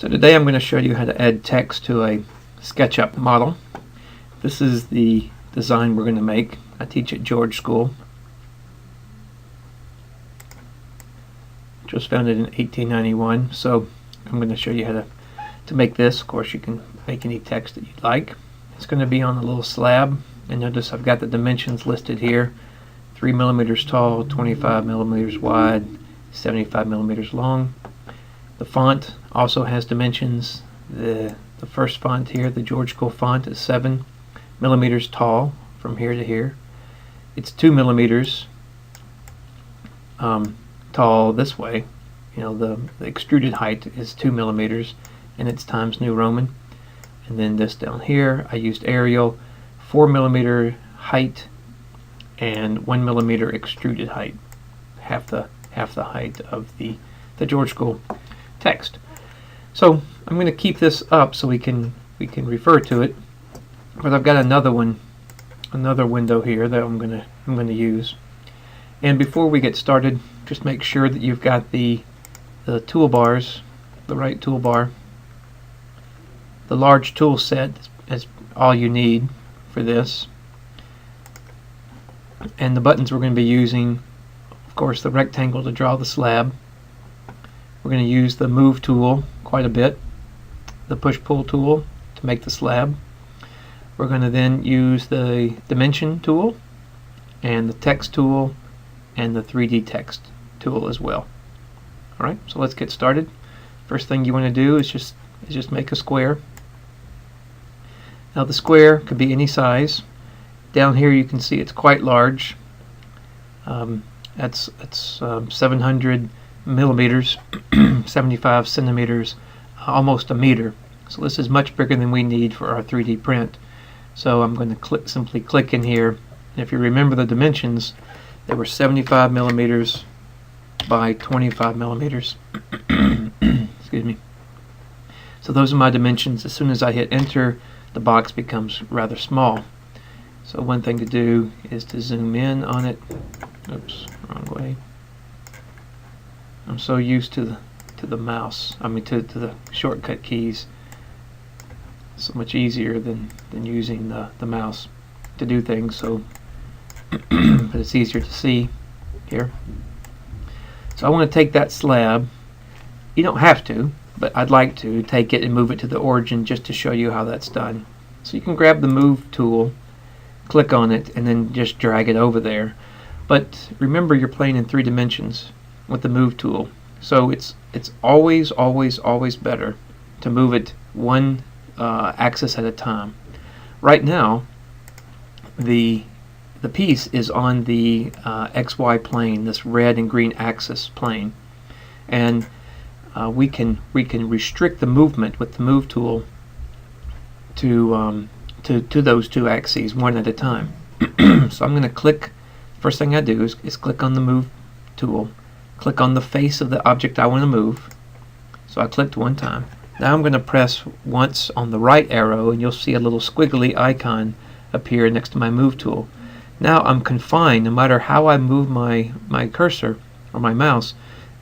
So today I'm going to show you how to add text to a SketchUp model. This is the design we're going to make. I teach at George School, which was founded in 1891. So I'm going to show you how to make this. Of course, you can make any text that you'd like. It's going to be on a little slab, and notice I've got the dimensions listed here: 3 millimeters tall, 25 millimeters wide, 75 millimeters long. The font also has dimensions. The first font here, the George School font, is 7 millimeters tall from here to here. It's 2 millimeters tall this way. You know, the extruded height is 2 millimeters, and it's Times New Roman. And then this down here, I used Arial, 4 millimeter height and 1 millimeter extruded height, half the height of the George School text. So I'm going to keep this up so we can refer to it, but I've got another window here that I'm going to use. And before we get started, just make sure that you've got the toolbars, the right toolbar. The large tool set is all you need for this. And the buttons we're going to be using, of course, the rectangle to draw the slab. We're going to use the move tool quite a bit, the push-pull tool to make the slab. We're going to then use the dimension tool and the text tool and the 3D text tool as well. Alright, so let's get started. First thing you want to do is just make a square. Now the square could be any size. Down here you can see it's quite large. That's 700 millimeters, 75 centimeters, almost a meter. So this is much bigger than we need for our 3D print. So I'm going to simply click in here, and if you remember the dimensions, they were 75 millimeters by 25 millimeters. Excuse me. So those are my dimensions. As soon as I hit enter, the box becomes rather small. So one thing to do is to zoom in on it. Oops, wrong way. I'm so used to the mouse, to the shortcut keys. So much easier than using the mouse to do things, so but it's easier to see here. So I want to take that slab. You don't have to, but I'd like to take it and move it to the origin just to show you how that's done. So you can grab the move tool, click on it, and then just drag it over there. But remember, you're playing in 3 dimensions with the move tool, so it's always better to move it one axis at a time. Right now the piece is on the XY plane, this red and green axis plane, and we can restrict the movement with the move tool to those 2 axes one at a time. So I'm going to click. First thing I do is click on the move tool, click on the face of the object I want to move. So I clicked one time. Now I'm going to press once on the right arrow, and you'll see a little squiggly icon appear next to my move tool. Now I'm confined. No matter how I move my cursor or my mouse,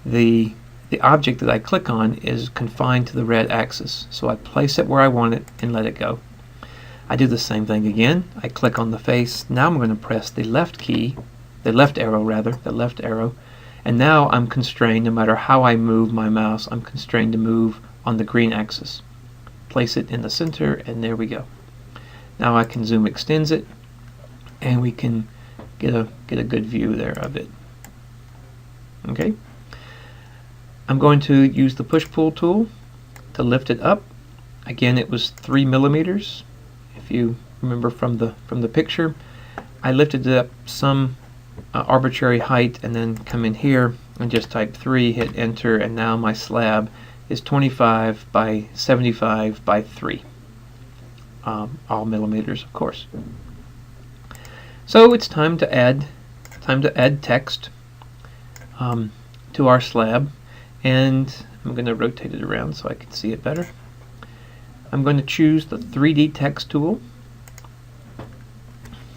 the object that I click on is confined to the red axis. So I place it where I want it and let it go. I do the same thing again. I click on the face. Now I'm going to press the left key, the left arrow, and now I'm constrained. No matter how I move my mouse, I'm constrained to move on the green axis. Place it in the center, and there we go. Now I can zoom extends it, and we can get a good view there of it. Okay. I'm going to use the push-pull tool to lift it up. Again, it was 3 millimeters. If you remember from the picture, I lifted it up some arbitrary height, and then come in here and just type 3, hit enter, and now my slab is 25 by 75 by 3, all millimeters, of course. So it's time to add text to our slab, and I'm going to rotate it around so I can see it better. I'm going to choose the 3D text tool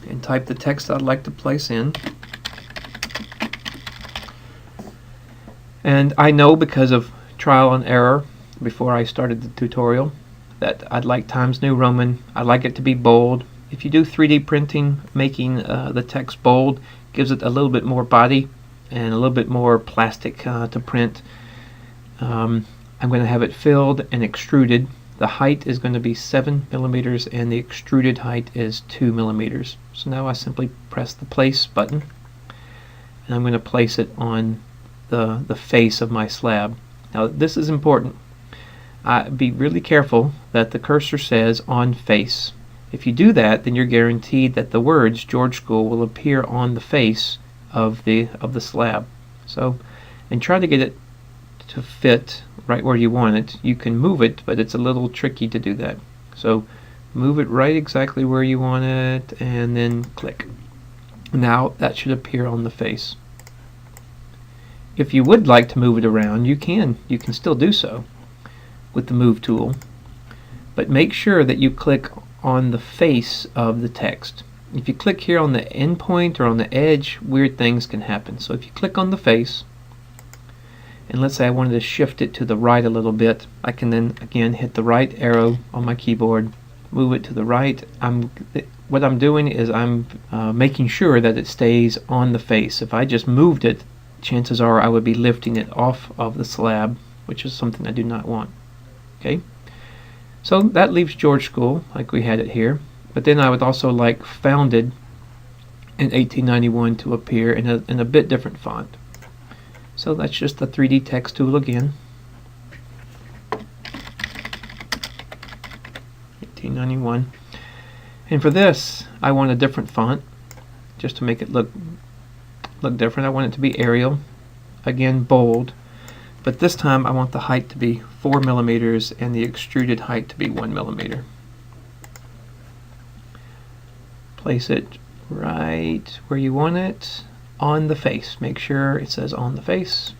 and type the text I'd like to place in. And I know, because of trial and error before I started the tutorial that I'd like Times New Roman. I'd like it to be bold. If you do 3D printing, making the text bold gives it a little bit more body and a little bit more plastic to print. I'm going to have it filled and extruded. The height is going to be 7 millimeters and the extruded height is 2 millimeters. So now I simply press the place button and I'm going to place it on the face of my slab. Now this is important. Be really careful that the cursor says on face. If you do that, then you're guaranteed that the words George School will appear on the face of the slab. So, and try to get it to fit right where you want it. You can move it, but it's a little tricky to do that. So move it right exactly where you want it and then click. Now that should appear on the face. If you would like to move it around, you can still do so with the move tool, but make sure that you click on the face of the text. If you click here on the end point or on the edge, weird things can happen. So if you click on the face, and let's say I wanted to shift it to the right a little bit, I can then again hit the right arrow on my keyboard, move it to the right. What I'm doing is I'm making sure that it stays on the face. If I just moved it, chances are I would be lifting it off of the slab, which is something I do not want. Okay, so that leaves George School like we had it here, but then I would also like founded in 1891 to appear in a bit different font. So that's just the 3D text tool again. 1891. And for this, I want a different font, just to make it look different. I want it to be Arial, again bold, but this time I want the height to be 4 millimeters and the extruded height to be 1 millimeter. Place it right where you want it on the face. Make sure it says on the face,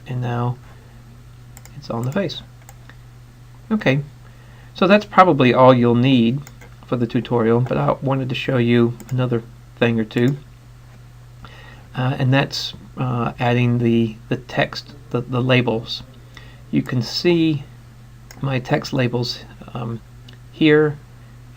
and now it's on the face. Okay, so that's probably all you'll need for the tutorial, but I wanted to show you another thing or two, and that's adding the text, the labels. You can see my text labels here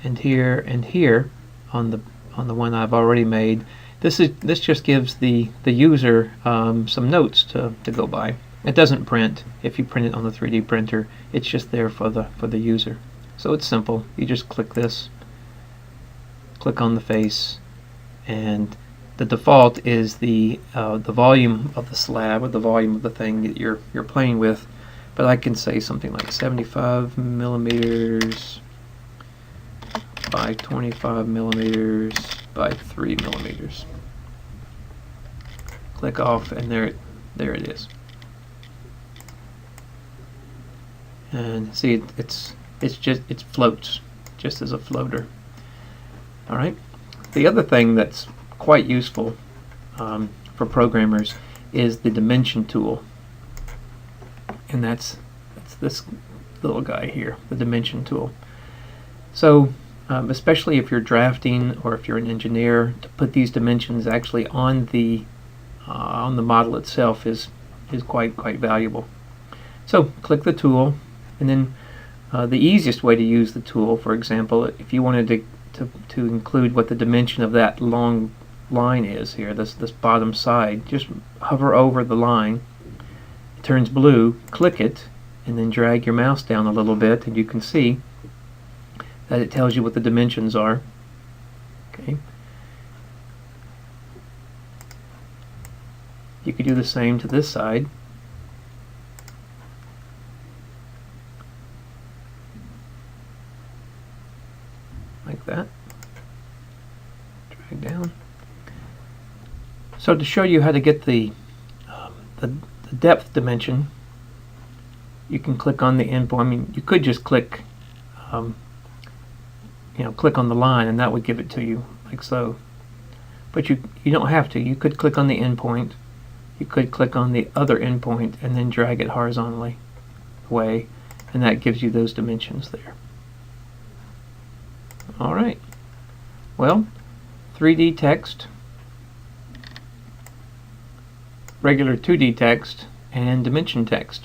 and here and here on the one I've already made. This just gives the user some notes to go by. It doesn't print. If you print it on the 3D printer, it's just there for the user. So it's simple. You just click this, click on the face, and the default is the volume of the slab or the volume of the thing that you're playing with. But I can say something like 75 millimeters by 25 millimeters by 3 millimeters. Click off, and there it is. And see, it floats just as a floater. All right. The other thing that's quite useful for programmers is the dimension tool, and that's this little guy here, the dimension tool. So especially if you're drafting or if you're an engineer, to put these dimensions actually on the model itself is quite valuable. So click the tool, and then the easiest way to use the tool, for example, if you wanted to include what the dimension of that long line is here, this bottom side, just hover over the line. It turns blue, click it, and then drag your mouse down a little bit, and you can see that it tells you what the dimensions are. Okay. You could do the same to this side. Like that. Drag down. So to show you how to get the depth dimension, you can click on the endpoint. I mean, you could just click click on the line and that would give it to you like so. But you don't have to. You could click on the endpoint. You could click on the other endpoint and then drag it horizontally away, and that gives you those dimensions there. All right. Well, 3D text, regular 2D text, and dimension text.